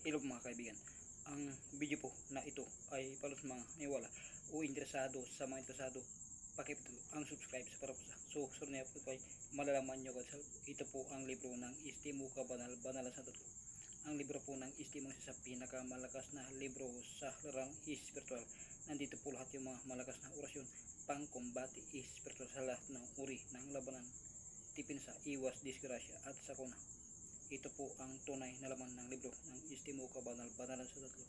Hello mga kaibigan, ang video po na ito ay para sa mga niwala o interesado. Sa mga interesado, pakipito ang subscribe sa para po sa susunod na po ay malalaman nyo kasi ito po ang libro ng Istimo ka Banal, Banalan sa Tatlo. Ang libro po ng Istimo isa sa pinakamalakas na libro sa larang espiritual. Nandito po lahat yung mga malakas na orasyon pangkumbati espiritual sa lahat ng uri ng labanan, tipin sa iwas, disgrasya at sakuna. Ito po ang tunay na laman ng libro ng Istimo ka Banal, Banalan sa Tatlo.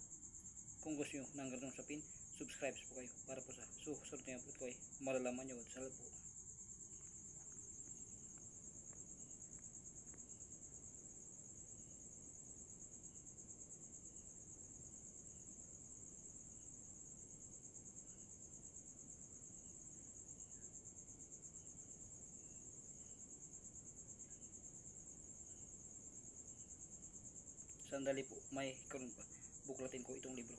Kung gusto nyo ng ganitong sapin, subscribe po kayo para po sa susunod na upload ko ay malalaman nyo at salamat po. Sandali po, may karoon pa. Buklatin ko itong libro.